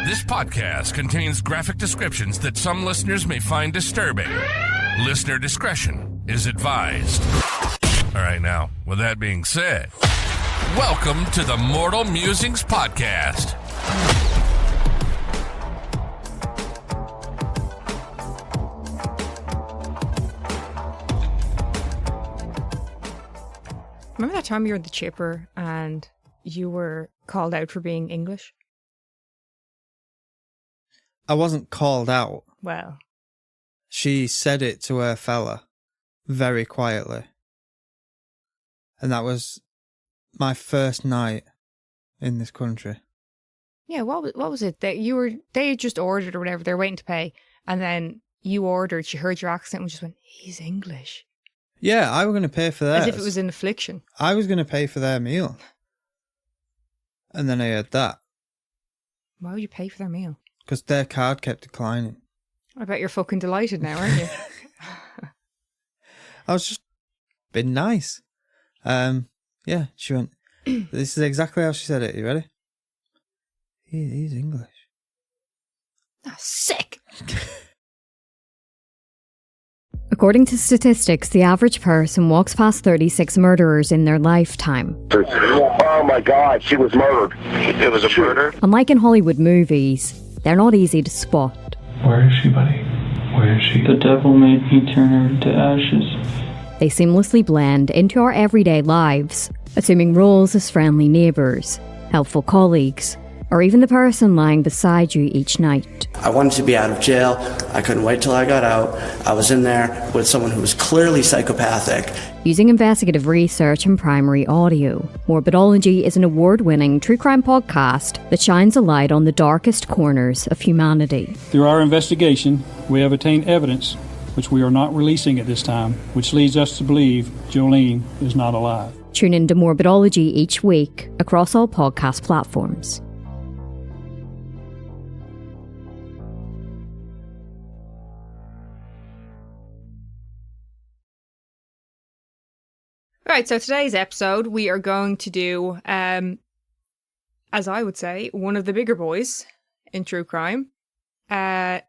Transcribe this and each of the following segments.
This podcast contains graphic descriptions that some listeners may find disturbing. Listener discretion is advised. All right, now, with that being said, welcome to the Mortal Musings Podcast. Remember that time you were at the Chipper and you were called out for being English? I wasn't called out. Well. She said it to her fella very quietly. And that was my first night in this country. Yeah, what was it? They had just ordered or whatever, they were waiting to pay, and then you ordered, she heard your accent and just went, he's English. Yeah, I was going to pay for theirs. As if it was an affliction. I was going to pay for their meal. And then I heard that. Why would you pay for their meal? Because their card kept declining. I bet you're fucking delighted now, aren't you? I was just being nice. Yeah, she went, this is exactly how she said it. You ready? He's English. Ah, sick! According to statistics, the average person walks past 36 murderers in their lifetime. Oh my God, she was murdered. It was a murder? Unlike in Hollywood movies, they're not easy to spot. Where is she, buddy? Where is she? The devil made me turn her into ashes. They seamlessly blend into our everyday lives, assuming roles as friendly neighbours, helpful colleagues, or even the person lying beside you each night. I wanted to be out of jail. I couldn't wait till I got out. I was in there with someone who was clearly psychopathic. Using investigative research and primary audio, Morbidology is an award-winning true crime podcast that shines a light on the darkest corners of humanity. Through our investigation, we have obtained evidence which we are not releasing at this time, which leads us to believe Jolene is not alive. Tune into Morbidology each week across all podcast platforms. Right, so today's episode, we are going to do, as I would say, one of the bigger boys in true crime. The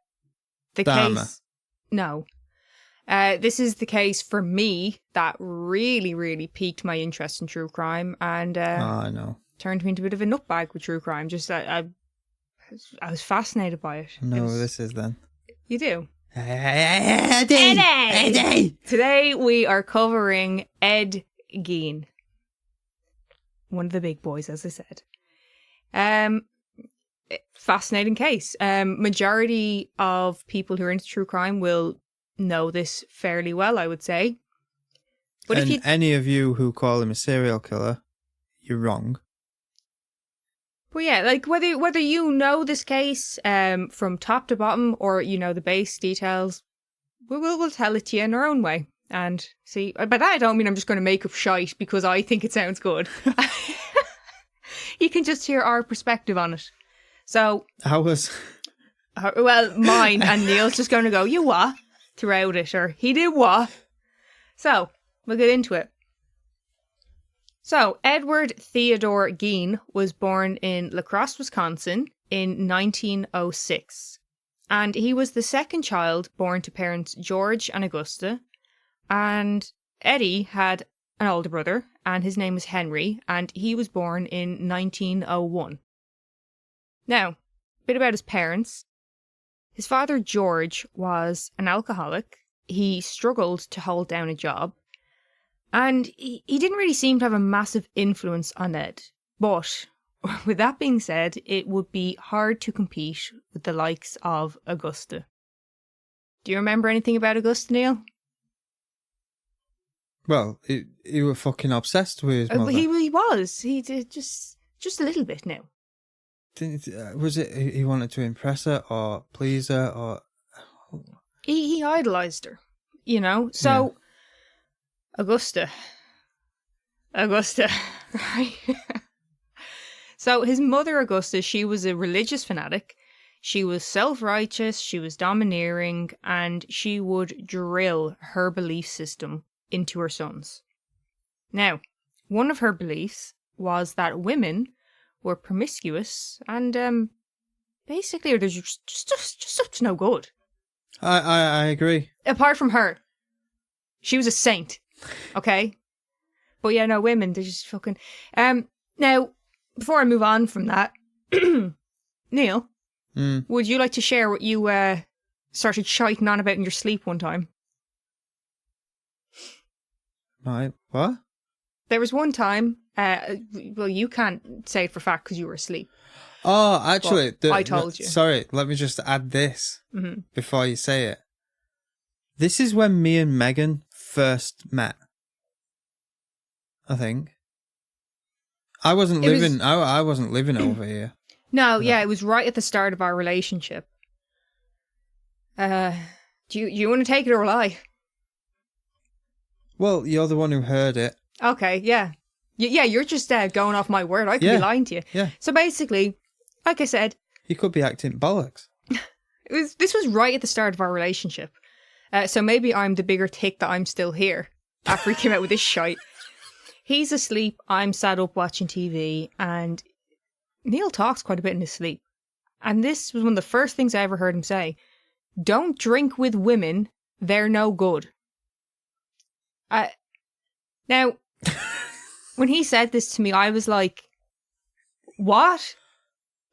Dharma. case... No. This is the case for me that really, really piqued my interest in true crime and I know. turned me into a bit of a nutbag with true crime. Just, I was fascinated by it. I know who this is then. You do? Eddie! Today we are covering Ed Gein. One of the big boys, as I said. Fascinating case. Majority of people who are into true crime will know this fairly well, I would say. But And if you... any of you who call him a serial killer, you're wrong. Well, yeah, like whether you know this case from top to bottom or you know the base details, we'll tell it to you in our own way. And see, by that I don't mean I'm just going to make up shite because I think it sounds good. You can just hear our perspective on it. So, well, mine and Neil's just going to go, you what? Throughout it, or he did what? So, we'll get into it. So, Edward Theodore Gein was born in La Crosse, Wisconsin in 1906. And he was the second child born to parents George and Augusta. And Eddie had an older brother, and his name was Henry, and he was born in 1901. Now, a bit about his parents. His father, George, was an alcoholic. He struggled to hold down a job. And he didn't really seem to have a massive influence on Ed. But, with that being said, it would be hard to compete with the likes of Augusta. Do you remember anything about Augusta, Neil? Well, he was fucking obsessed with his mother. He was. He did just a little bit now. Was it he wanted to impress her or please her or... He idolised her, you know? So... Yeah. Augusta, right? So his mother, Augusta, she was a religious fanatic. She was self-righteous, she was domineering, and she would drill her belief system into her sons. Now, one of her beliefs was that women were promiscuous and basically, they're just up to no good. I agree. Apart from her. She was a saint. Okay? But yeah, no, women, they're just fucking... Now, before I move on from that, Neil, would you like to share what you started shiting on about in your sleep one time? Right, what? There was one time, well, you can't say it for fact because you were asleep. Oh, actually, I told you. Sorry, let me just add this before you say it. This is when me and Megan first met. I think. I wasn't living over here. No, yeah, it was right at the start of our relationship. Do you want to take it or will I? Well, you're the one who heard it. Okay, yeah. Yeah, you're just going off my word. I could be lying to you. Yeah. So basically, like I said... You could be acting bollocks. This was right at the start of our relationship. So maybe I'm the bigger tick that I'm still here after he came out with this shite. He's asleep, I'm sat up watching TV, and Neil talks quite a bit in his sleep. And this was one of the first things I ever heard him say. Don't drink with women, they're no good. Now, when he said this to me, I was like, what?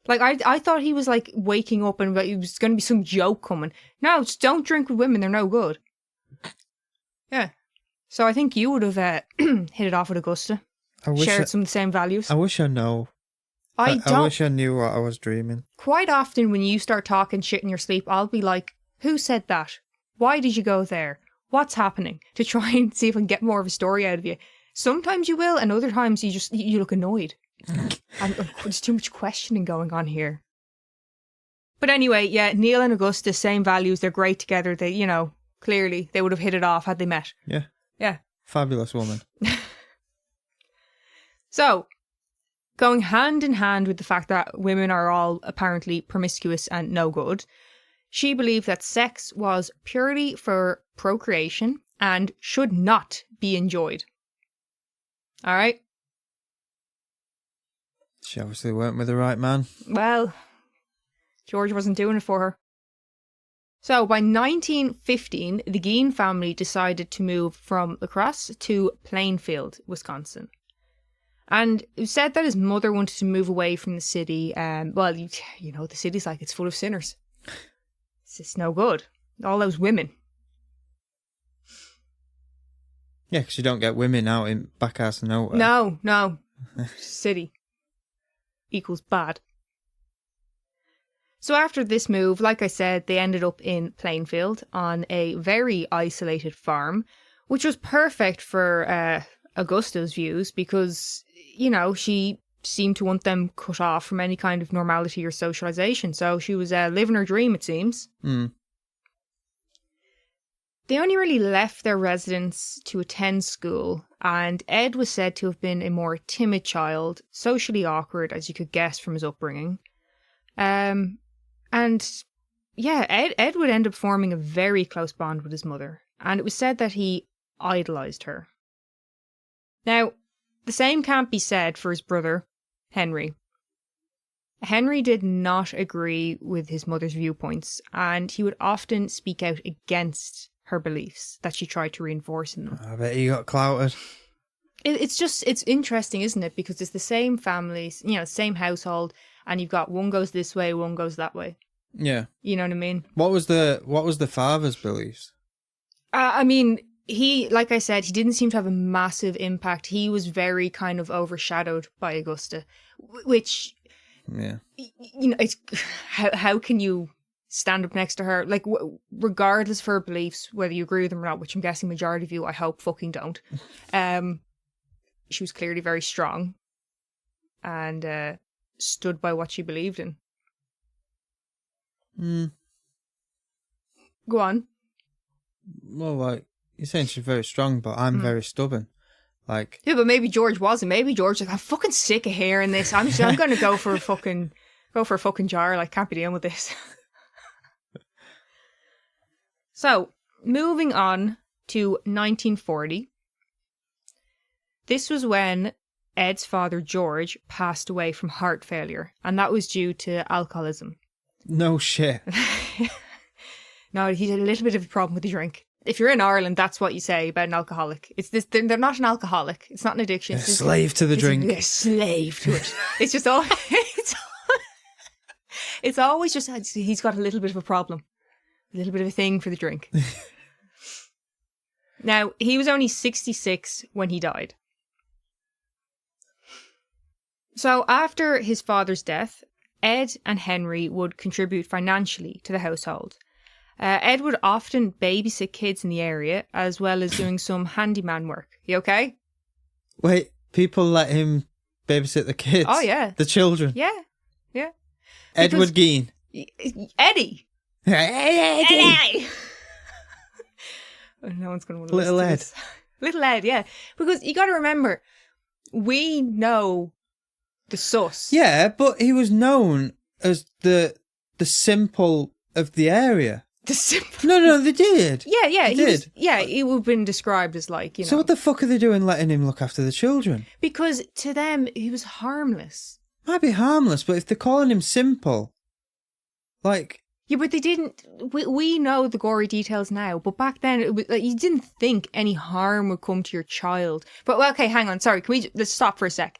Like, I thought he was like waking up and it was going to be some joke coming. No, just don't drink with women, they're no good. Yeah. So I think you would have hit it off with Augusta. Shared some of the same values. I wish I know. I wish I knew what I was dreaming. Quite often when you start talking shit in your sleep, I'll be like, who said that? Why did you go there? What's happening? To try and see if I can get more of a story out of you. Sometimes you will, and other times you look annoyed. And there's too much questioning going on here. But anyway, yeah, Neil and Augusta, same values. They're great together. They, clearly they would have hit it off had they met. Yeah. Yeah. Fabulous woman. So, going hand in hand with the fact that women are all apparently promiscuous and no good, she believed that sex was purely for procreation and should not be enjoyed. All right? She obviously weren't with the right man. Well, George wasn't doing it for her. So by 1915, the Gein family decided to move from La Crosse to Plainfield, Wisconsin. And it was said that his mother wanted to move away from the city. Well, the city's like, it's full of sinners. It's just no good. All those women. Yeah, because you don't get women out in back house of nowhere. No. City equals bad. So after this move, like I said, they ended up in Plainfield on a very isolated farm, which was perfect for Augusta's views because, she seemed to want them cut off from any kind of normality or socialization. So she was living her dream, it seems. They only really left their residence to attend school, and Ed was said to have been a more timid child, socially awkward, as you could guess from his upbringing. And yeah, Ed would end up forming a very close bond with his mother, and it was said that he idolised her. Now, the same can't be said for his brother, Henry. Henry did not agree with his mother's viewpoints, and he would often speak out against her beliefs that she tried to reinforce in them. I bet he got clouted. It's interesting, isn't it? Because it's the same families, same household, and you've got one goes this way, one goes that way. Yeah. You know what I mean? What was the father's beliefs? He, like I said, he didn't seem to have a massive impact. He was very kind of overshadowed by Augusta, which, yeah, it's how can you stand up next to her? Like, regardless of her beliefs, whether you agree with them or not, which I'm guessing majority of you, I hope fucking don't. She was clearly very strong and stood by what she believed in. Go on. Well, like, you're saying she's very strong, but I'm very stubborn. Like, yeah, but maybe George wasn't. Maybe George was like, I'm fucking sick of hearing this. I'm going to go for a fucking jar. Like, can't be dealing with this. So, moving on to 1940. This was when Ed's father, George, passed away from heart failure, and that was due to alcoholism. No shit. No, he had a little bit of a problem with the drink. If you're in Ireland, that's what you say about an alcoholic. It's this. They're not an alcoholic. It's not an addiction. They're a slave to the drink. They're a slave to it. It's just all. It's always just he's got a little bit of a problem, a little bit of a thing for the drink. Now, he was only 66 when he died. So after his father's death, Ed and Henry would contribute financially to the household. Ed would often babysit kids in the area, as well as doing some handyman work. You okay? Wait, people let him babysit the kids? Oh, yeah. The children? Yeah, yeah. Edward Gein. Eddie! Eddie! No one's going to want to Little listen to Ed. this. Little Ed, yeah. Because you got to remember, we know the sus. Yeah, but he was known as the simple of the area. The simple. No, they did. Yeah, They did. He would have been described as like, you know. So what the fuck are they doing letting him look after the children? Because to them, he was harmless. Might be harmless, but if they're calling him simple, like... Yeah, but they didn't. We know the gory details now, but back then it was, like, you didn't think any harm would come to your child. But well, okay, hang on. Sorry, let's stop for a sec.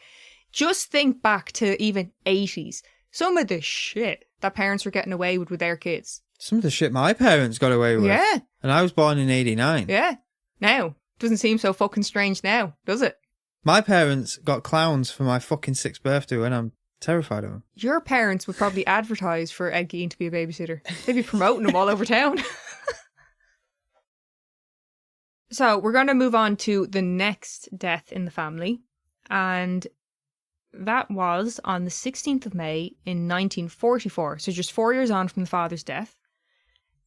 Just think back to even 80s. Some of the shit that parents were getting away with their kids. Some of the shit my parents got away with. Yeah. And I was born in 89. Yeah. Now doesn't seem so fucking strange now, does it? My parents got clowns for my fucking 6th birthday when I'm terrified of them. Your parents would probably advertise for Ed Gein to be a babysitter. They'd be promoting him all over town. So we're going to move on to the next death in the family. And that was on the 16th of May in 1944. So just 4 years on from the father's death.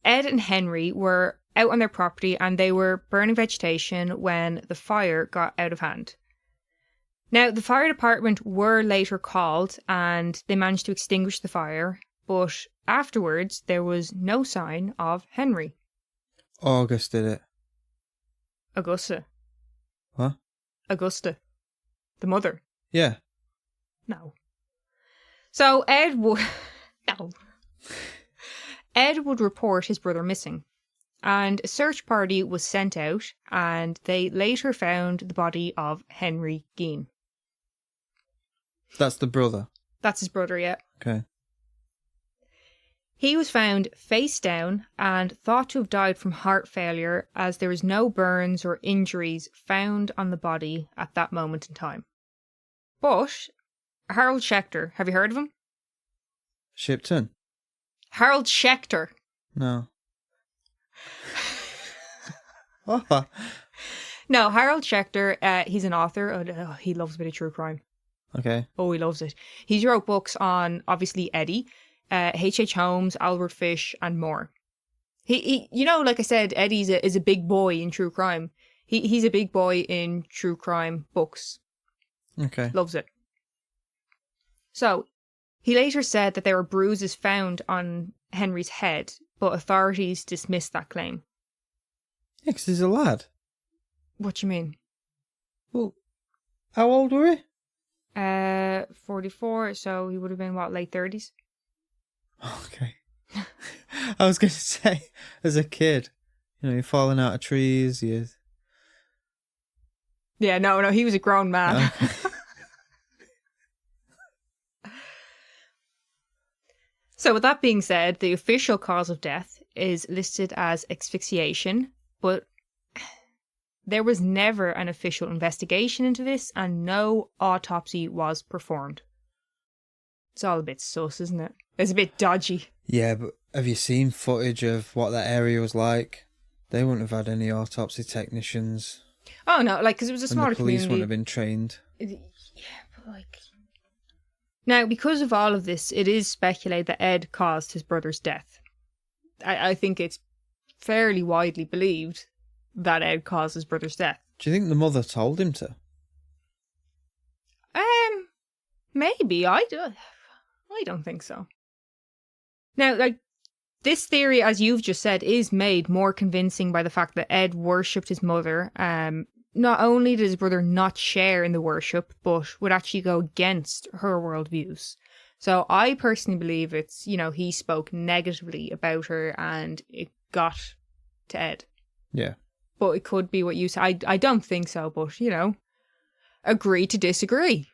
Ed and Henry were out on their property and they were burning vegetation when the fire got out of hand. Now, the fire department were later called and they managed to extinguish the fire, but afterwards there was no sign of Henry. August did it. Augusta. What? Augusta. The mother. Yeah. No. So Ed would... No. Ed would report his brother missing, and a search party was sent out and they later found the body of Henry Gein. That's the brother. That's his brother, yeah. Okay. He was found face down and thought to have died from heart failure, as there was no burns or injuries found on the body at that moment in time. But Harold Schechter, have you heard of him? Shipton? Harold Schechter. No. Oh. No, Harold Schechter, he's an author. Oh, he loves a bit of true crime. Okay. Oh, he loves it. He's wrote books on, obviously, Eddie, H.H. Holmes, Albert Fish, and more. He you know, like I said, Eddie is a big boy in true crime. He's a big boy in true crime books. Okay. Loves it. So, he later said that there were bruises found on Henry's head, but authorities dismissed that claim. Yeah, because he's a lad. What do you mean? Well, how old were he? 44, so he would have been, what, late 30s? Okay. I was going to say, as a kid, you know, you're falling out of trees, you... Yeah, no, he was a grown man. Okay. So with that being said, the official cause of death is listed as asphyxiation, but there was never an official investigation into this and no autopsy was performed. It's all a bit sus, isn't it? It's a bit dodgy. Yeah, but have you seen footage of what that area was like? They wouldn't have had any autopsy technicians. Oh no, like, because it was a smaller the police community. wouldn't have been trained. Yeah, but like... Now, because of all of this, it is speculated that Ed caused his brother's death. I think it's fairly widely believed that Ed caused his brother's death. Do you think the mother told him to? Maybe. I don't think so. Now, like, this theory, as you've just said, is made more convincing by the fact that Ed worshipped his mother. Not only did his brother not share in the worship, but would actually go against her worldviews. So I personally believe it's, he spoke negatively about her and it got to Ed. Yeah. But it could be what you said. I don't think so, but, agree to disagree.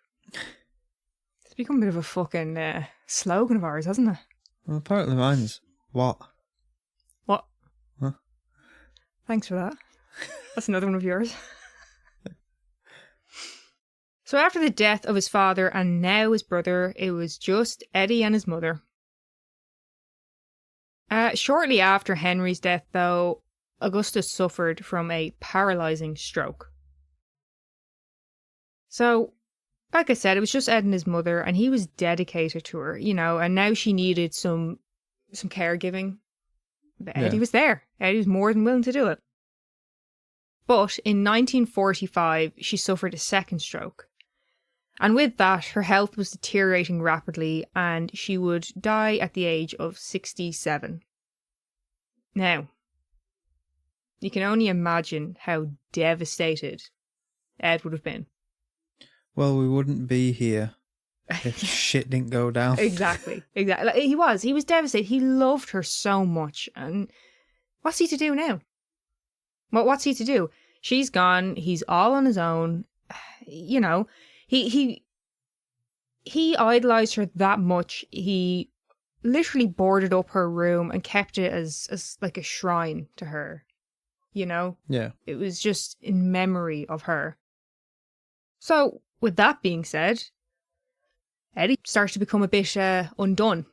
It's become a bit of a fucking slogan of ours, hasn't it? Well, apparently mine's what? What? Huh? Thanks for that. That's another one of yours. So after the death of his father and now his brother, it was just Eddie and his mother. Shortly after Henry's death, though, Augustus suffered from a paralysing stroke. So, like I said, it was just Ed and his mother, and he was dedicated to her, and now she needed some caregiving. But Eddie was there. Eddie was more than willing to do it. But in 1945, she suffered a second stroke. And with that, her health was deteriorating rapidly, and she would die at the age of 67. Now, you can only imagine how devastated Ed would have been. Well, we wouldn't be here if shit didn't go down. Exactly. He was devastated. He loved her so much. And what's he to do now? What's he to do? She's gone. He's all on his own. He idolized her that much. He literally boarded up her room and kept it as like a shrine to her. Yeah. It was just in memory of her. So, with that being said, Eddie started to become a bit undone.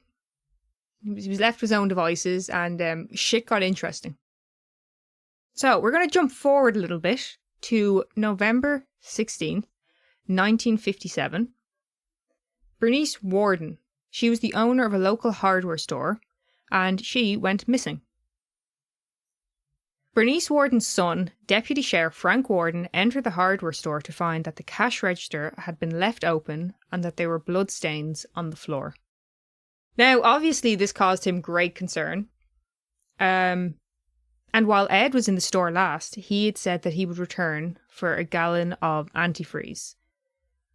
He was left to his own devices and shit got interesting. So, we're going to jump forward a little bit to November 16th, 1957. Bernice Warden, she was the owner of a local hardware store, and she went missing. Bernice Warden's son, Deputy Sheriff Frank Warden, entered the hardware store to find that the cash register had been left open and that there were bloodstains on the floor. Now, obviously, this caused him great concern. And while Ed was in the store last, he had said that he would return for a gallon of antifreeze.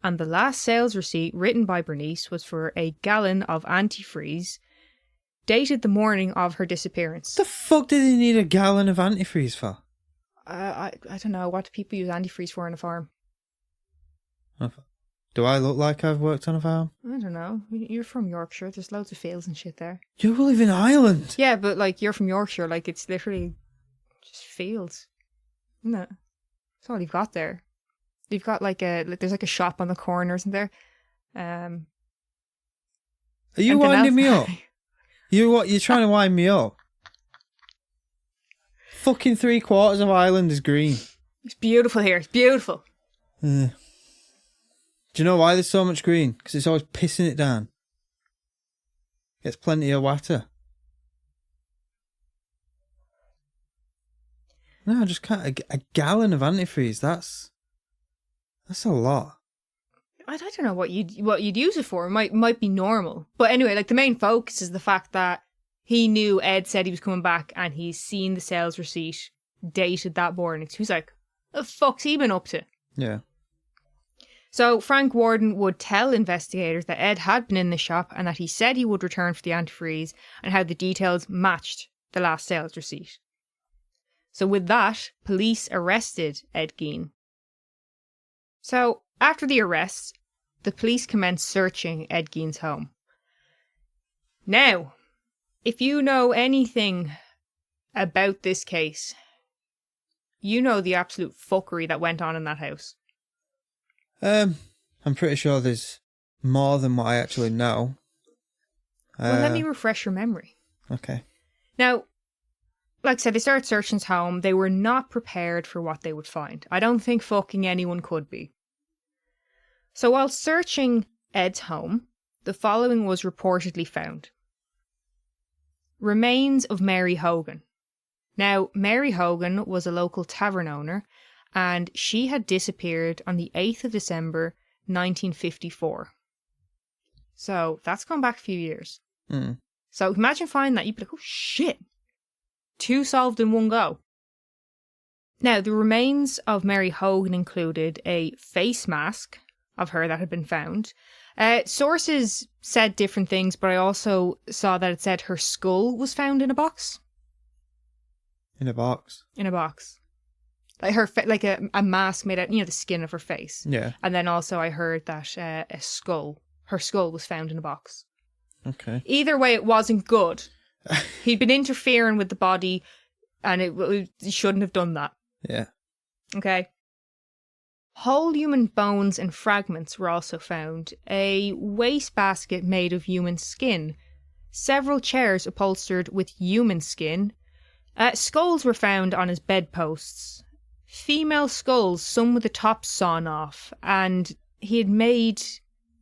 And the last sales receipt written by Bernice was for a gallon of antifreeze, dated the morning of her disappearance. The fuck did he need a gallon of antifreeze for? I don't know. What do people use antifreeze for on a farm? Do I look like I've worked on a farm? I don't know. You're from Yorkshire. There's loads of fields and shit there. You live in Ireland. Yeah, but you're from Yorkshire. It's literally just fields, isn't it? That's all you've got there. You've got there's a shop on the corner, isn't there? Are you winding me up? You're trying to wind me up? Fucking 3/4 of Ireland is green. It's beautiful here. It's beautiful. Do you know why there's so much green? Because it's always pissing it down. Gets plenty of water. No, I just can't. A gallon of antifreeze. That's a lot. I don't know what you'd use it for. It might be normal. But anyway, the main focus is the fact that he knew Ed said he was coming back and he's seen the sales receipt dated that morning. So he's like, what the fuck's he been up to? Yeah. So Frank Warden would tell investigators that Ed had been in the shop and that he said he would return for the antifreeze and how the details matched the last sales receipt. So with that, police arrested Ed Gein. So after the arrest, the police commenced searching Ed Gein's home. Now, if you know anything about this case, you know the absolute fuckery that went on in that house. I'm pretty sure there's more than what I actually know. Well, let me refresh your memory. Okay. Now, like I said, they started searching his home. They were not prepared for what they would find. I don't think fucking anyone could be. So while searching Ed's home, the following was reportedly found. Remains of Mary Hogan. Now, Mary Hogan was a local tavern owner, and she had disappeared on the 8th of December, 1954. So that's gone back a few years. Mm. So imagine finding that. You'd be like, oh shit. 2 solved in one go. Now, the remains of Mary Hogan included a face mask of her that had been found, Sources said different things, but I also saw that it said her skull was found in a box. In a box. In a box. Like her, like a mask made out, the skin of her face. Yeah. And then also I heard that her skull was found in a box. Okay. Either way, it wasn't good. He'd been interfering with the body, and he shouldn't have done that. Yeah. Okay. Whole human bones and fragments were also found. A wastebasket made of human skin. Several chairs upholstered with human skin. Skulls were found on his bedposts. Female skulls, some with the tops sawn off, and he had made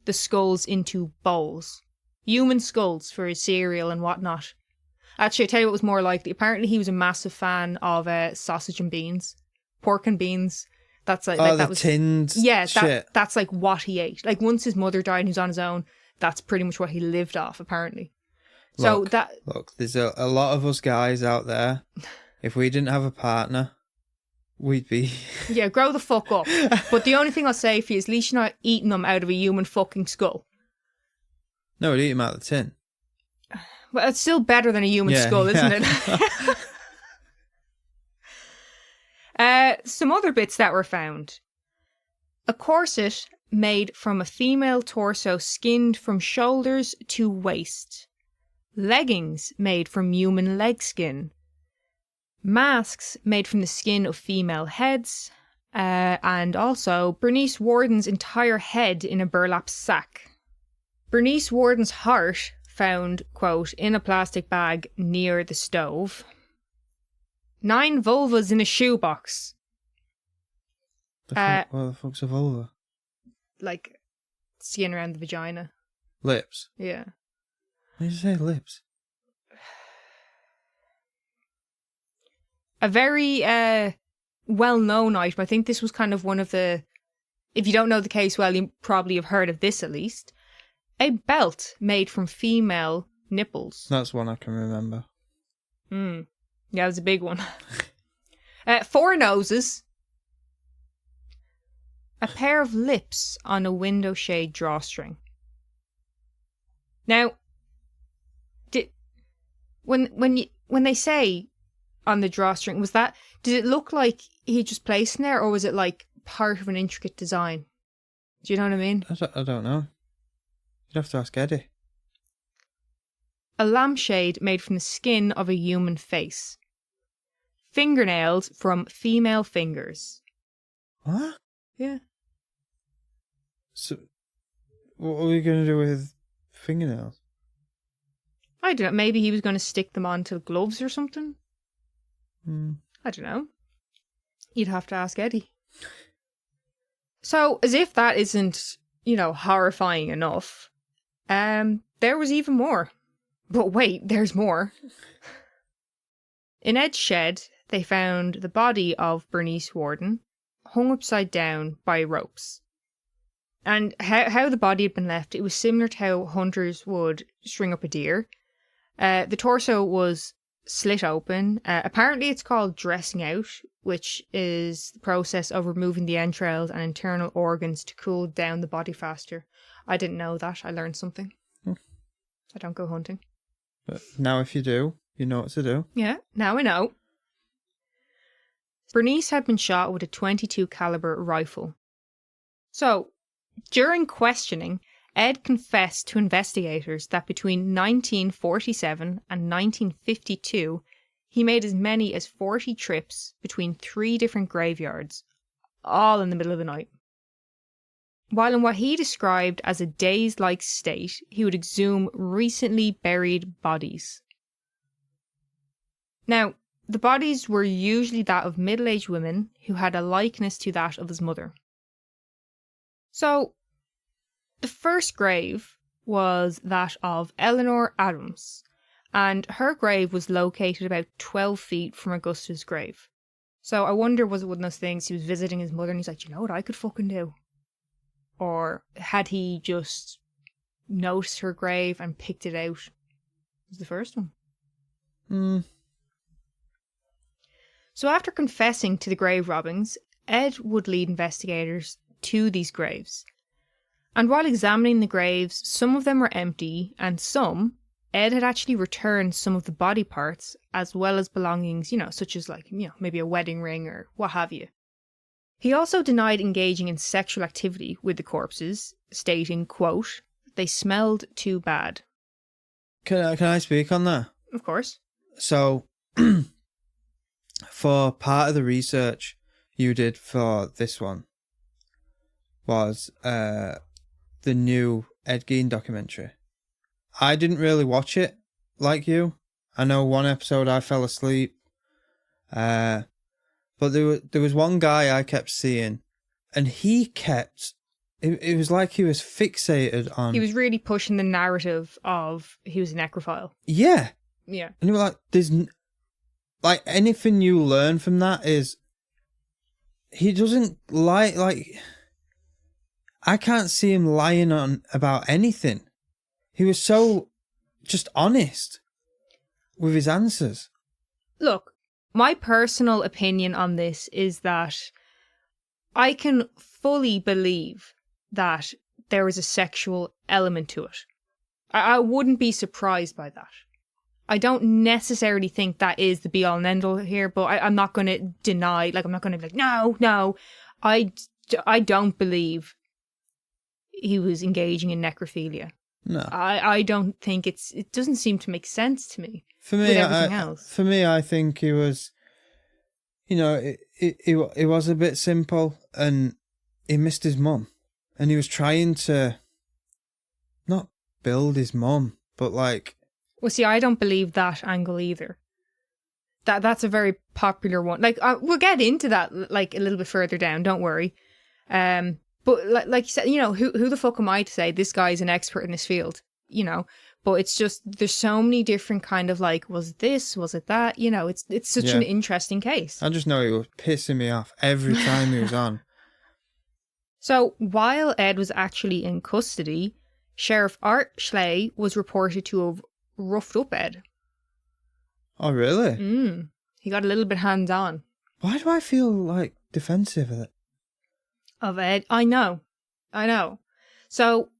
the skulls into bowls. Human skulls for his cereal and whatnot. Actually, I tell you what was more likely. Apparently, he was a massive fan of sausage and beans, pork and beans. That's like, that was tinned shit. That's like what he ate. Like once his mother died and he was on his own, that's pretty much what he lived off. Apparently. Look, there's a lot of us guys out there. If we didn't have a partner, we'd be... Yeah, grow the fuck up. But the only thing I'll say for you is at least you're not eating them out of a human fucking skull. No, we'd eat them out of the tin. Well, it's still better than a human skull, isn't it? Some other bits that were found. A corset made from a female torso skinned from shoulders to waist. Leggings made from human leg skin. Masks made from the skin of female heads. And also Bernice Warden's entire head in a burlap sack. Bernice Warden's heart found, quote, in a plastic bag near the stove. 9 vulvas in a shoebox. What the fuck's a vulva? Like, skin around the vagina. Lips? Yeah. Why did you say lips? A very well-known item. I think this was kind of one of the... If you don't know the case well, you probably have heard of this at least. A belt made from female nipples. That's one I can remember. Yeah, it was a big one. 4 noses. A pair of lips on a window shade drawstring. Now, when they say on the drawstring, did it look like he just placed in there, or was it like part of an intricate design? Do you know what I mean? I don't know. You'd have to ask Eddie. A lampshade made from the skin of a human face. Fingernails from female fingers. What? Yeah. So, what are we going to do with fingernails? I don't know. Maybe he was going to stick them onto gloves or something? I don't know. You'd have to ask Eddie. So, as if that isn't, horrifying enough, there was even more. But wait, there's more. In Ed's shed, they found the body of Bernice Warden, hung upside down by ropes. And how the body had been left, it was similar to how hunters would string up a deer. The torso was slit open. Apparently it's called dressing out, which is the process of removing the entrails and internal organs to cool down the body faster. I didn't know that. I learned something. I don't go hunting. But now if you do, you know what to do. Yeah, now I know. Bernice had been shot with a .22 caliber rifle. So, during questioning, Ed confessed to investigators that between 1947 and 1952, he made as many as 40 trips between 3 different graveyards, all in the middle of the night. While in what he described as a dazed-like state, he would exhume recently buried bodies. Now, the bodies were usually that of middle-aged women who had a likeness to that of his mother. So, the first grave was that of Eleanor Adams, and her grave was located about 12 feet from Augusta's grave. So I wonder, was it one of those things, he was visiting his mother and he's like, you know what I could fucking do? Or had he just noticed her grave and picked it out? It was the first one. So after confessing to the grave robbings, Ed would lead investigators to these graves. And while examining the graves, some of them were empty, and some, Ed had actually returned some of the body parts, as well as belongings, such as maybe a wedding ring or what have you. He also denied engaging in sexual activity with the corpses, stating, quote, "They smelled too bad." Can I speak on that? Of course. So, for part of the research you did for this one was the new Ed Gein documentary. I didn't really watch it like you. I know one episode I fell asleep. But there was one guy I kept seeing, and he kept... It was like he was fixated on... He was really pushing the narrative of he was a necrophile. Yeah. Yeah. And you were like, there's... Like, anything you learn from that is... He doesn't like... I can't see him lying on about anything. He was so just honest with his answers. Look, my personal opinion on this is that I can fully believe that there is a sexual element to it. I wouldn't be surprised by that. I don't necessarily think that is the be-all and end-all here, but I'm not going to deny, I'm not going to be like, no. I don't believe he was engaging in necrophilia. No. I don't think it doesn't seem to make sense to me. For me, with everything else. For me, I think he was, it was a bit simple, and he missed his mum, and he was trying to not build his mum, but like. Well, see, I don't believe that angle either. That's a very popular one. We'll get into that a little bit further down. Don't worry. But like you said, who the fuck am I to say this guy's an expert in this field? But it's just, there's so many different kind of was it this, was it that? It's such an interesting case. I just know he was pissing me off every time he was on. So while Ed was actually in custody, Sheriff Art Schley was reported to have roughed up Ed. Oh, really? He got a little bit hands-on. Why do I feel defensive of it? Of Ed? I know. So,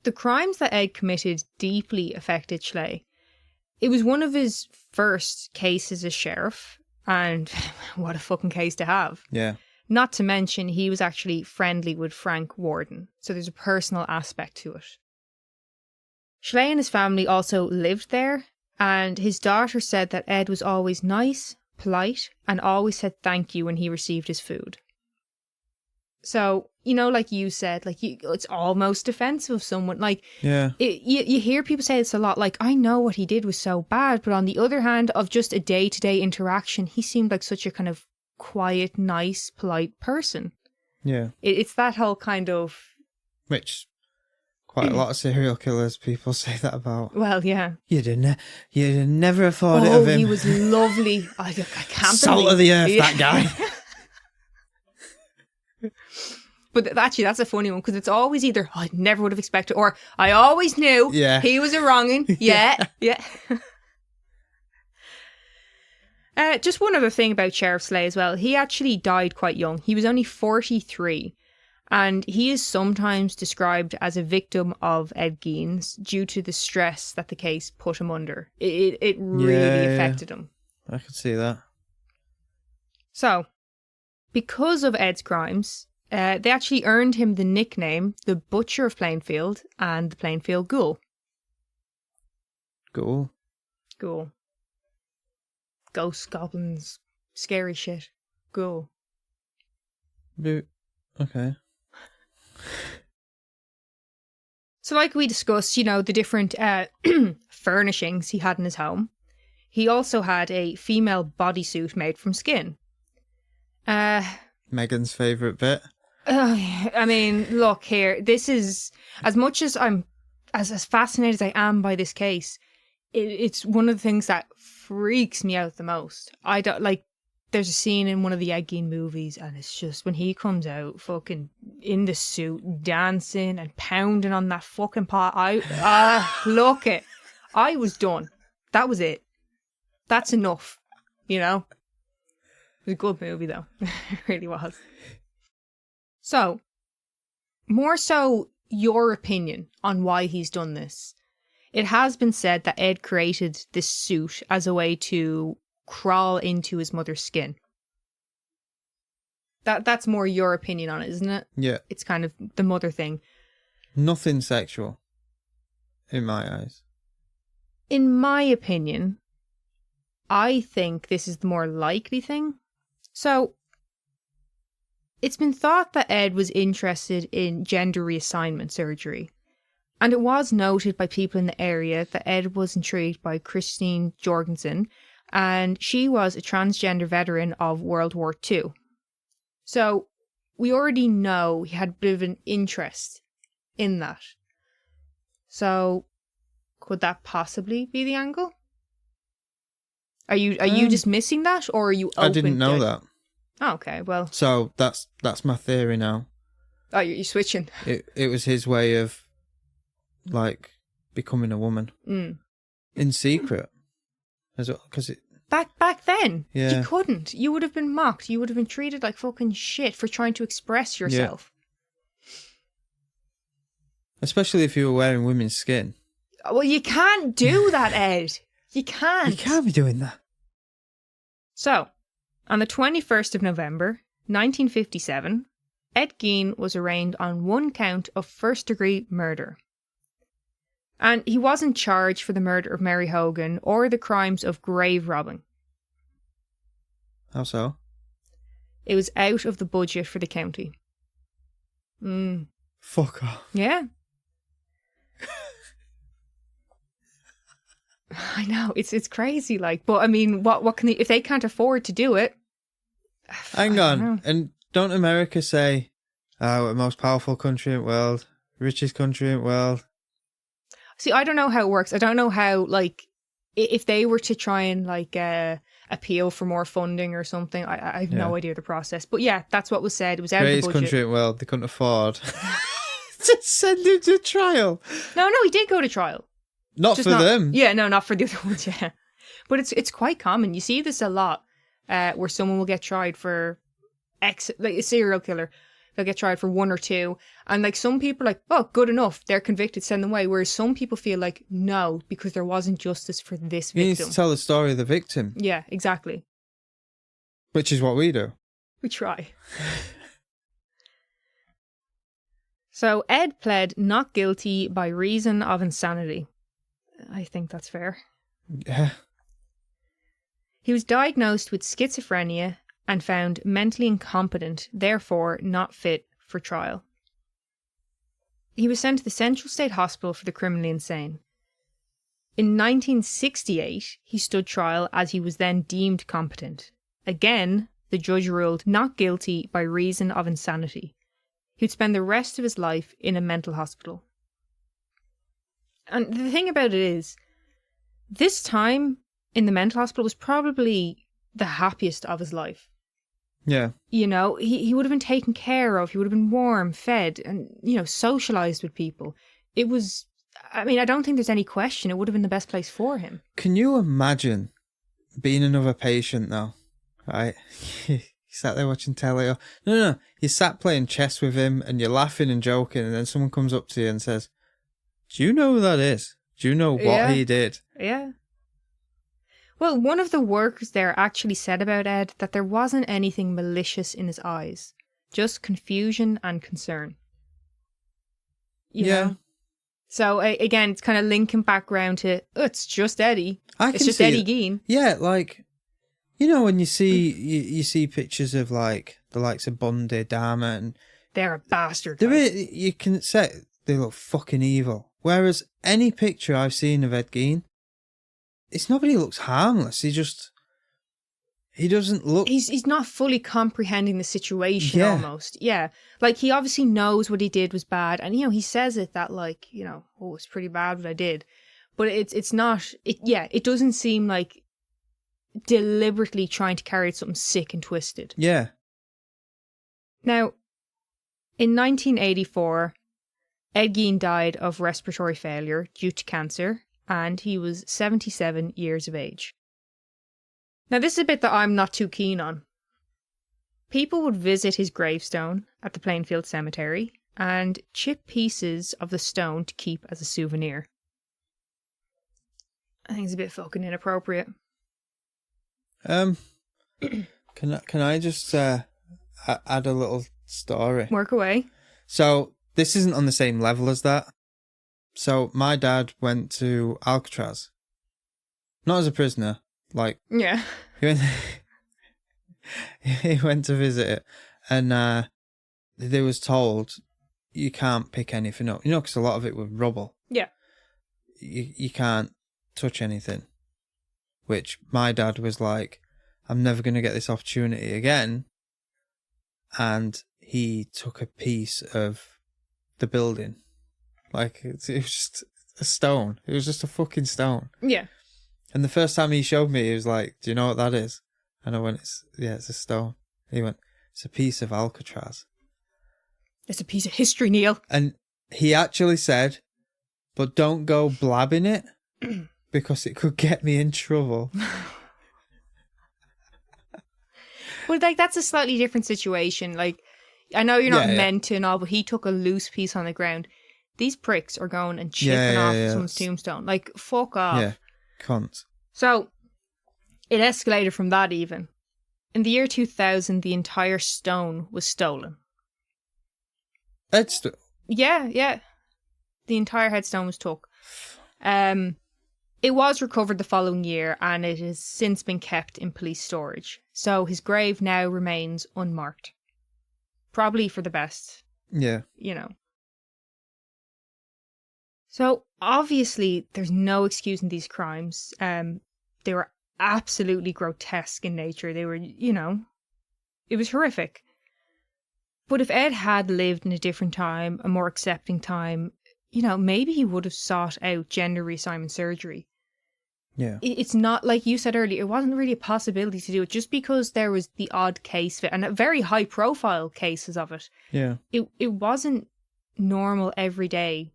the crimes that Ed committed deeply affected Schley. It was one of his first cases as sheriff, and what a fucking case to have. Yeah. Not to mention, he was actually friendly with Frank Warden, so there's a personal aspect to it. Schley and his family also lived there, and his daughter said that Ed was always nice, polite, and always said thank you when he received his food. So, like you said, it's almost defensive of someone. Yeah. You hear people say this a lot, I know what he did was so bad, but on the other hand, of just a day-to-day interaction, he seemed like such a kind of quiet, nice, polite person. Yeah. It's that whole kind of... Which quite a lot of serial killers people say that about. Well, yeah. You'd never have thought it of him. He was lovely. I can't Salt believe... of the earth, that guy. But actually, that's a funny one, because it's always either, I never would have expected, or I always knew he was a wrong'un. Yeah. Just one other thing about Sheriff Schley as well. He actually died quite young. He was only 43. And he is sometimes described as a victim of Ed Gein's due to the stress that the case put him under. It really affected him. I could see that. So, because of Ed's crimes, they actually earned him the nickname the Butcher of Plainfield and the Plainfield Ghoul. Ghoul? Ghosts, goblins, scary shit. Ghoul. Okay. So like we discussed, the different furnishings he had in his home. He also had a female bodysuit made from skin. Megan's favourite bit. I mean, look here. This is, as much as I'm as fascinated as I am by this case, it's one of the things that freaks me out the most. I don't there's a scene in one of the Ed Gein movies, and it's just when he comes out fucking in the suit, dancing and pounding on that fucking pot. Look it. I was done. That was it. That's enough. It was a good movie though. It really was. So, more so, your opinion on why he's done this. It has been said that Ed created this suit as a way to crawl into his mother's skin. That's more your opinion on it, isn't it? Yeah. It's kind of the mother thing. Nothing sexual, in my eyes. In my opinion, I think this is the more likely thing. So, it's been thought that Ed was interested in gender reassignment surgery. And it was noted by people in the area that Ed was intrigued by Christine Jorgensen, and she was a transgender veteran of World War II. So, we already know he had a bit of an interest in that. So, could that possibly be the angle? Are you dismissing that, or are you open? I didn't know that. Oh, okay, well. So that's my theory now. Oh, you're switching. It was his way of, like, becoming a woman in secret, as well, because it. Back then, yeah. You couldn't. You would have been mocked. You would have been treated like fucking shit for trying to express yourself. Yeah. Especially if you were wearing women's skin. Well, you can't do that, Ed. You can't. You can't be doing that. So, on the 21st of November, 1957, Ed Gein was arraigned on one count of first-degree murder. And he wasn't charged for the murder of Mary Hogan or the crimes of grave robbing. How so? It was out of the budget for the county. Fuck off. Yeah. I know, it's crazy, like, but I mean, what can they, if they can't afford to do it? Hang on, and don't America say, we're the most powerful country in the world, richest country in the world? See, I don't know how it works. I don't know how, like, if they were to try and, like, appeal for more funding or something, I have no idea the process. But yeah, that's what was said. It was out of the budget. Greatest country in the world, they couldn't afford to send him to trial. No, he did go to trial. Not for them. Yeah, no, not for the other ones, yeah. But it's quite common. You see this a lot, where someone will get tried for like a serial killer. They'll get tried for one or two. And like some people are like, oh, good enough. They're convicted, send them away. Whereas some people feel like, no, because there wasn't justice for this victim. You need to tell the story of the victim. Yeah, exactly. Which is what we do. We try. So Ed pled not guilty by reason of insanity. I think that's fair. Yeah. He was diagnosed with schizophrenia and found mentally incompetent, therefore not fit for trial. He was sent to the Central State Hospital for the Criminally Insane. In 1968, he stood trial as he was then deemed competent. Again, the judge ruled not guilty by reason of insanity. He would spend the rest of his life in a mental hospital. And the thing about it is, this time in the mental hospital was probably the happiest of his life. Yeah. You know, he would have been taken care of. He would have been warm, fed, and, you know, socialized with people. It was, I mean, I don't think there's any question it would have been the best place for him. Can you imagine being another patient, though? Right? You sat there watching telly. Or, no. You sat playing chess with him and you're laughing and joking, and then someone comes up to you and says, do you know who that is? Do you know what he did? Yeah. Well, one of the workers there actually said about Ed that there wasn't anything malicious in his eyes, just confusion and concern. You know? So, again, it's kind of linking back around to, it's just Eddie. It's just Eddie Gein. Yeah, like, you know, when you see pictures of, like, the likes of Bundy, Dahmer, and... They're a bastard. You can say they look fucking evil. Whereas any picture I've seen of Ed Gein, it's nobody looks harmless. He doesn't look... He's not fully comprehending the situation almost. Yeah. Like, he obviously knows what he did was bad. And, you know, he says it that, like, you know, oh, it's pretty bad what I did. But it's not... It doesn't seem like deliberately trying to carry something sick and twisted. Yeah. Now, in 1984, Ed Gein died of respiratory failure due to cancer, and he was 77 years of age. Now, this is a bit that I'm not too keen on. People would visit his gravestone at the Plainfield Cemetery, and chip pieces of the stone to keep as a souvenir. I think it's a bit fucking inappropriate. Can I just add a little story? Work away. So this isn't on the same level as that. So my dad went to Alcatraz, not as a prisoner, like Yeah. he went to visit it, and they was told you can't pick anything up, because a lot of it was rubble. Yeah. You can't touch anything, which my dad was like, I'm never going to get this opportunity again. And he took a piece of the building. Like, it was just a stone. It was just a fucking stone. Yeah. And the first time he showed me, he was like, do you know what that is? And I went, it's a stone. He went, it's a piece of Alcatraz. It's a piece of history, Neil. And he actually said, but don't go blabbing it because it could get me in trouble. Well, like, that's a slightly different situation. Like, I know you're not meant to and all, but he took a loose piece on the ground. These pricks are going and chipping off someone's tombstone. Like, fuck off. Yeah, cunt. So, it escalated from that even. In the year 2000, the entire stone was stolen. Yeah. The entire headstone was took. It was recovered the following year, and it has since been kept in police storage. So his grave now remains unmarked. Probably for the best. Yeah. So obviously there's no excusing these crimes. They were absolutely grotesque in nature. They were, it was horrific. But if Ed had lived in a different time, a more accepting time, maybe he would have sought out gender reassignment surgery. Yeah. It's not, like you said earlier, it wasn't really a possibility to do it just because there was the odd case of it, and very high profile cases of it. Yeah. It wasn't normal every day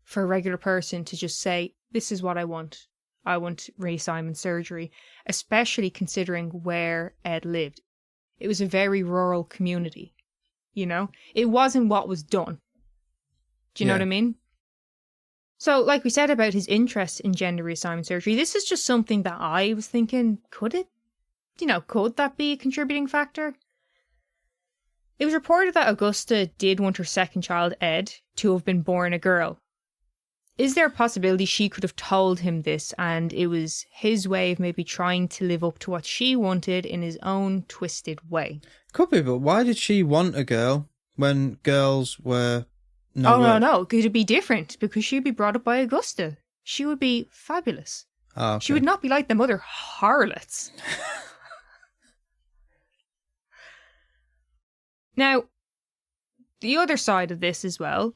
for a regular person to just say, this is what I want. I want reassignment surgery, especially considering where Ed lived. It was a very rural community, It wasn't what was done. Do you know what I mean? So, like we said about his interest in gender reassignment surgery, this is just something that I was thinking, could that be a contributing factor? It was reported that Augusta did want her second child, Ed, to have been born a girl. Is there a possibility she could have told him this and it was his way of maybe trying to live up to what she wanted in his own twisted way? Could be, but why did she want a girl when girls were... No. Could it be different? Because she'd be brought up by Augusta. She would be fabulous. Oh, okay. She would not be like them other harlots. Now, the other side of this as well,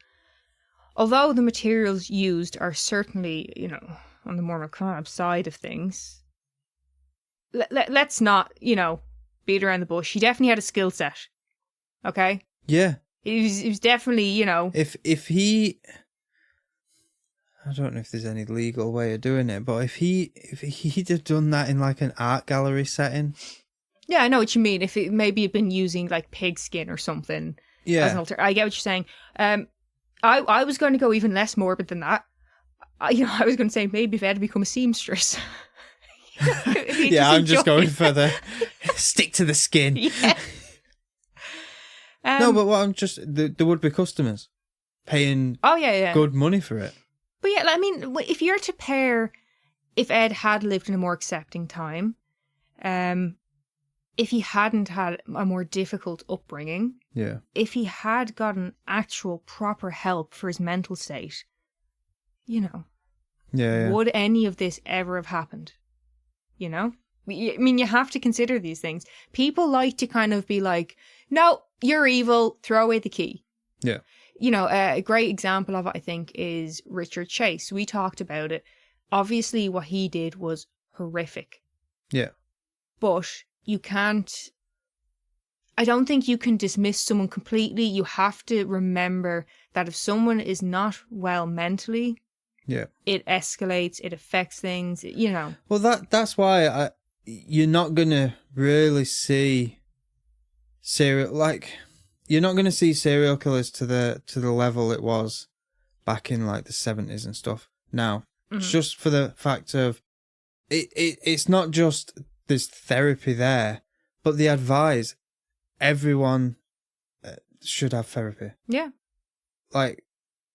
although the materials used are certainly, on the more macabre side of things, let's not, beat around the bush. He definitely had a skill set. Okay? Yeah. It was definitely, If he... I don't know if there's any legal way of doing it, but if he'd have done that in like an art gallery setting... Yeah, I know what you mean. If it maybe had been using like pig skin or something. Yeah. As an I get what you're saying. I was going to go even less morbid than that. I was going to say maybe if Ed had become a seamstress. Yeah, I'm just going for the stick to the skin. Yeah. No, but what I'm just... There would be customers paying good money for it. But yeah, I mean, if you're to pair... If Ed had lived in a more accepting time, if he hadn't had a more difficult upbringing, if he had gotten actual proper help for his mental state, would any of this ever have happened? I mean, you have to consider these things. People like to kind of be like, no, you're evil, throw away the key. Yeah. A great example of it, I think, is Richard Chase. We talked about it. Obviously, what he did was horrific. Yeah. But you can't... I don't think you can dismiss someone completely. You have to remember that if someone is not well mentally, it escalates, it affects things, Well, that's why you're not going to really see serial... Like, you're not going to see serial killers to the level it was back in like the 70s and stuff now. It's just for the fact of it's not just there's therapy there, but they advise everyone should have therapy. Yeah. Like,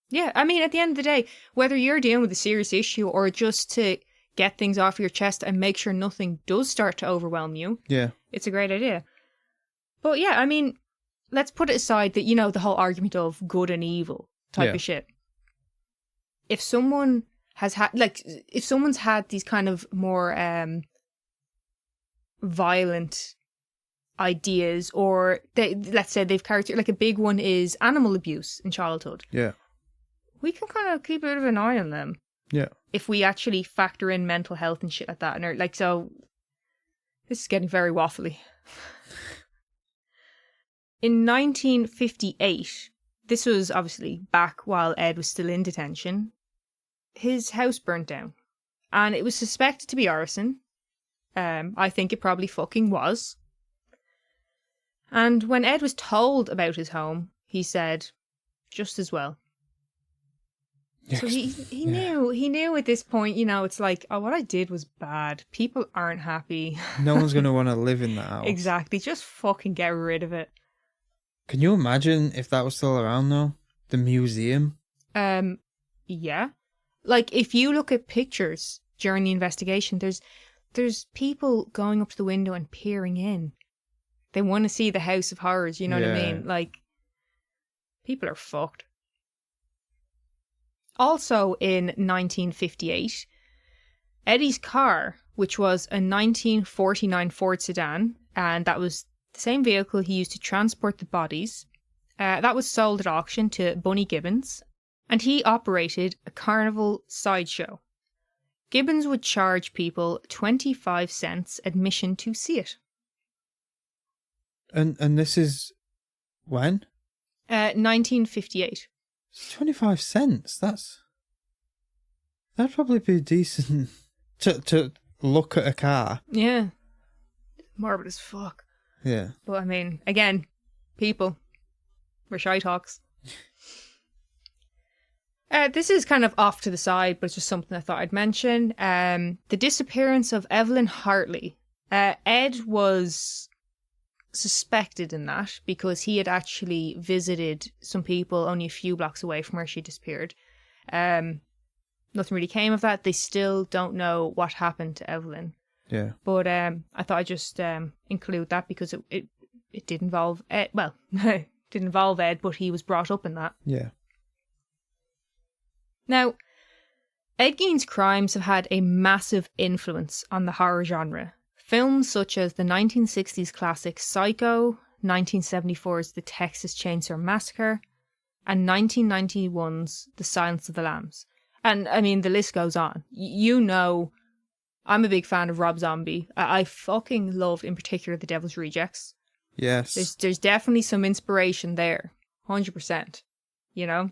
yeah, I mean, at the end of the day, whether you're dealing with a serious issue or just to get things off your chest and make sure nothing does start to overwhelm you, yeah, it's a great idea. But yeah, I mean, let's put it aside that, you know, the whole argument of good and evil type of shit. If someone has had, like, if someone's had these kind of more violent ideas, or let's say they've character, like a big one is animal abuse in childhood. Yeah. We can kind of keep a bit of an eye on them. Yeah. If we actually factor in mental health and shit like that. And like, so this is getting very waffly. In 1958, this was obviously back while Ed was still in detention, his house burnt down. And it was suspected to be arson. I think it probably fucking was. And when Ed was told about his home, he said, just as well. Yes. So he knew at this point, you know, it's like, oh, what I did was bad. People aren't happy. No one's going to want to live in that house. Exactly. Just fucking get rid of it. Can you imagine if that was still around though? The museum? Yeah. Like, if you look at pictures during the investigation, there's people going up to the window and peering in. They want to see the House of Horrors, you know what I mean? Like, people are fucked. Also in 1958, Eddie's car, which was a 1949 Ford sedan, and that was the same vehicle he used to transport the bodies, that was sold at auction to Bunny Gibbons, and he operated a carnival sideshow. Gibbons would charge people 25 cents admission to see it. And this is when? 1958. 25 cents. That'd probably be decent to look at a car. Yeah. Morbid as fuck. Yeah. But I mean, again, people. We're shy talks. This is kind of off to the side, but it's just something I thought I'd mention. The disappearance of Evelyn Hartley. Ed was suspected in that because he had actually visited some people only a few blocks away from where she disappeared. Nothing really came of that. They still don't know what happened to Evelyn. Yeah. But I thought I'd just include that because it did involve Ed. Well, it didn't involve Ed, but he was brought up in that. Yeah. Now, Ed Gein's crimes have had a massive influence on the horror genre. Films such as the 1960s classic Psycho, 1974's The Texas Chainsaw Massacre, and 1991's The Silence of the Lambs. And, I mean, the list goes on. You know, I'm a big fan of Rob Zombie. I fucking loved, in particular, The Devil's Rejects. Yes. There's definitely some inspiration there. 100%. You know?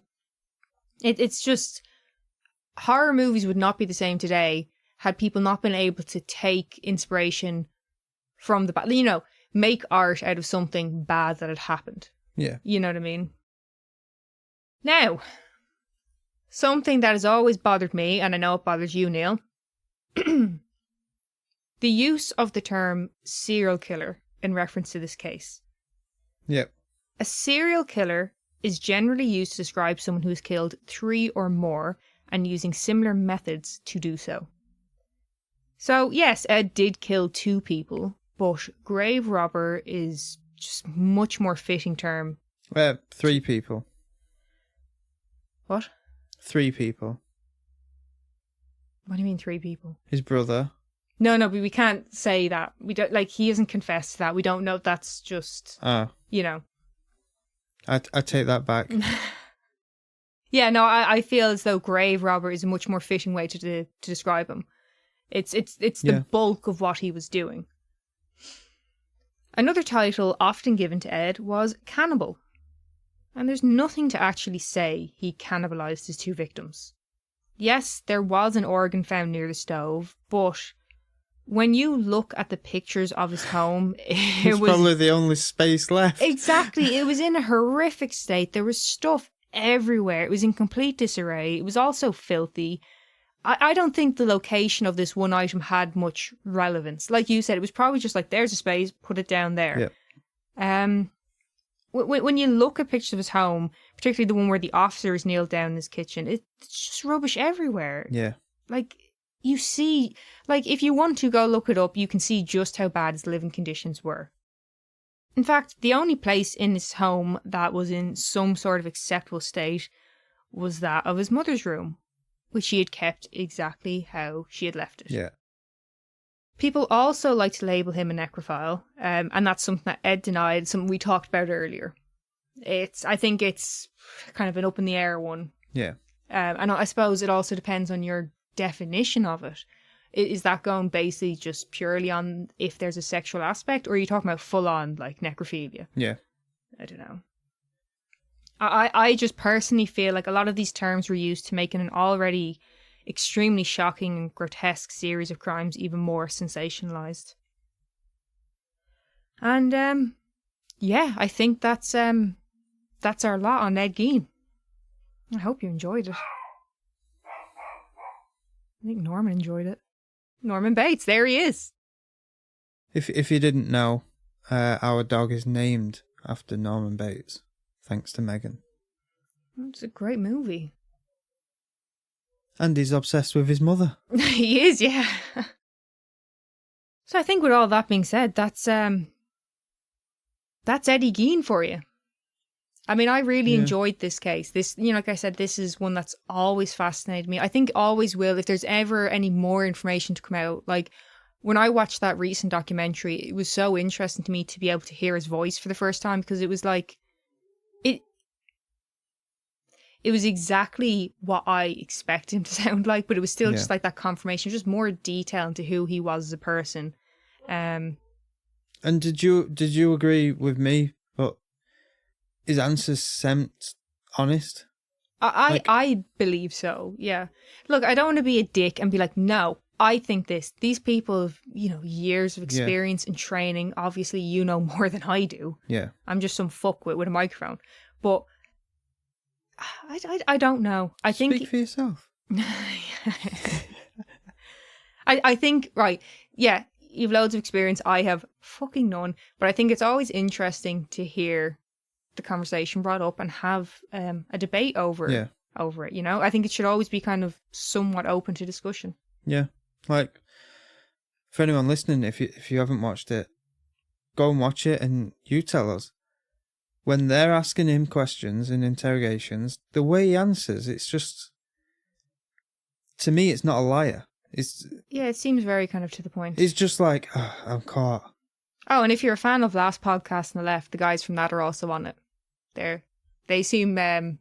It's just... Horror movies would not be the same today had people not been able to take inspiration from the bad, you know, make art out of something bad that had happened. Yeah. You know what I mean? Now, something that has always bothered me, and I know it bothers you, Neil, the use of the term serial killer in reference to this case. Yep. A serial killer is generally used to describe someone who has killed 3 or more and using similar methods to do so. So, yes, Ed did kill 2 people, but grave robber is just a much more fitting term. 3 people. What? 3 people. What do you mean 3 people? His brother. No, but we can't say that. We don't, like, he hasn't confessed to that. We don't know if that's just, you know. I take that back. Yeah, no, I feel as though grave robber is a much more fitting way to describe him. It's the bulk of what he was doing. Another title often given to Ed was cannibal. And there's nothing to actually say he cannibalized his 2 victims. Yes, there was an organ found near the stove, but when you look at the pictures of his home, It's probably the only space left. Exactly. It was in a horrific state. There was stuff everywhere. It was in complete disarray. It was also filthy. I don't think the location of this one item had much relevance. Like you said, it was probably just like, there's a space, put it down there. Yeah. When you look at pictures of his home, particularly the one where the officer is kneeled down in his kitchen, it's just rubbish everywhere. Yeah. Like, you see, like, if you want to go look it up, you can see just how bad his living conditions were. In fact, the only place in his home that was in some sort of acceptable state was that of his mother's room, which she had kept exactly how she had left it. Yeah. People also like to label him a necrophile, and that's something that Ed denied, something we talked about earlier. I think it's kind of an up in the air one. Yeah. And I suppose it also depends on your definition of it. Is that going basically just purely on if there's a sexual aspect, or are you talking about full on like necrophilia? Yeah. I don't know. I just personally feel like a lot of these terms were used to make an already extremely shocking and grotesque series of crimes even more sensationalized. And yeah, I think that's our lot on Ed Gein. I hope you enjoyed it. I think Norman enjoyed it. Norman Bates, there he is. If you didn't know, our dog is named after Norman Bates, thanks to Megan. It's a great movie. And he's obsessed with his mother. He is, yeah. So I think with all that being said, that's Eddie Gein for you. I mean, I really enjoyed this case. This, like I said, this is one that's always fascinated me. I think always will. If there's ever any more information to come out, like when I watched that recent documentary, it was so interesting to me to be able to hear his voice for the first time, because it was like, it was exactly what I expected him to sound like, but it was still just like that confirmation, just more detail into who he was as a person. And did you agree with me? But his answers seemed honest. I believe so. Yeah. Look, I don't want to be a dick and be like, no, I think this. These people have, years of experience and training. Obviously, you know more than I do. Yeah. I'm just some fuckwit with a microphone. But I don't know. I think Speak for yourself. I think, right, yeah, you've loads of experience. I have fucking none. But I think it's always interesting to hear the conversation brought up and have a debate over it. I think it should always be kind of somewhat open to discussion. Yeah. Like, for anyone listening, if you haven't watched it, go and watch it and you tell us. When they're asking him questions in interrogations, the way he answers, it's just, to me, it's not a liar. It seems very kind of to the point. It's just like, oh, I'm caught. Oh, and if you're a fan of Last Podcast on the Left, the guys from that are also on it. They seem a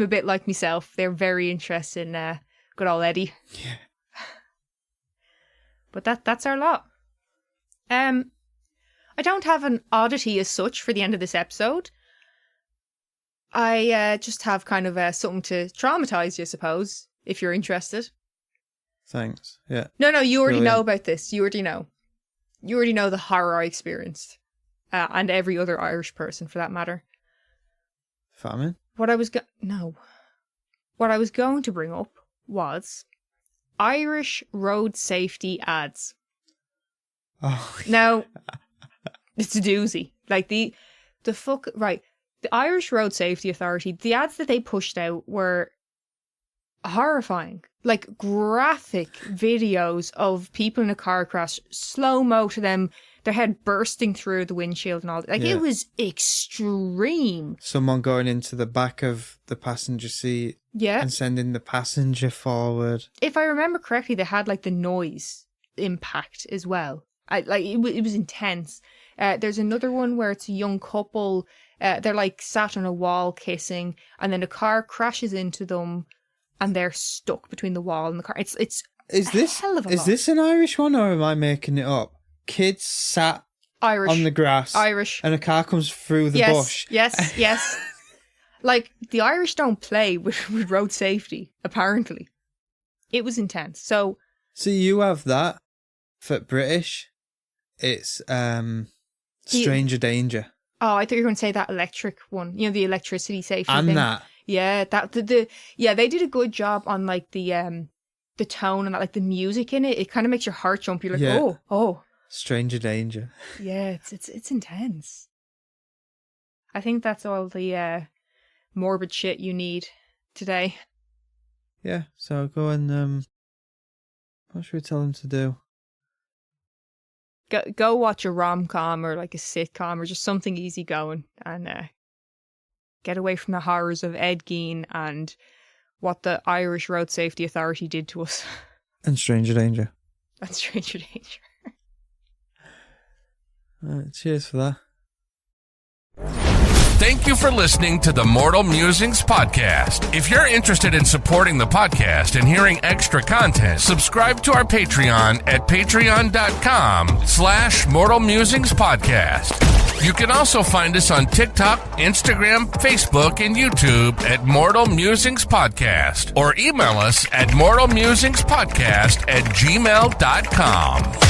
bit like myself. They're very interested in good old Eddie. Yeah. But that's our lot. I don't have an oddity as such for the end of this episode. I just have kind of something to traumatise you, I suppose, if you're interested. Thanks. Yeah. No, you already know about this. You already know. You already know the horror I experienced. And every other Irish person, for that matter. Famine? What I was going to bring up was Irish road safety ads. Oh. Now, it's a doozy. Like the Irish Road Safety Authority, the ads that they pushed out were horrifying. Like graphic videos of people in a car crash, slow-mo to them, their head bursting through the windshield and all that. Like, it was extreme. Someone going into the back of the passenger seat and sending the passenger forward. If I remember correctly, they had like the noise impact as well. It was intense. There's another one where it's a young couple. They're like sat on a wall kissing, and then a car crashes into them, and they're stuck between the wall and the car. Is this an Irish one, or am I making it up? Kids sat Irish on the grass, Irish, and a car comes through the bush. Yes. Like, the Irish don't play with road safety. Apparently, it was intense. So you have that. for British, it's Stranger Danger. Oh, I thought you were going to say that electric one. You know, the electricity safety And thing. that. Yeah, they did a good job on like the tone and that, like the music in it. It kind of makes your heart jump. You're like, oh. Stranger Danger. Yeah, it's intense. I think that's all the morbid shit you need today. Yeah, so go and what should we tell him to do? Go watch a rom-com or like a sitcom or just something easy going and get away from the horrors of Ed Gein and what the Irish Road Safety Authority did to us. And Stranger Danger. And Stranger Danger. Cheers for that. Thank you for listening to the Mortal Musings podcast. If you're interested in supporting the podcast and hearing extra content, subscribe to our Patreon at patreon.com/Mortal Musings podcast. You can also find us on TikTok, Instagram, Facebook, and YouTube at Mortal Musings Podcast, or email us at mortalmusingspodcast@gmail.com.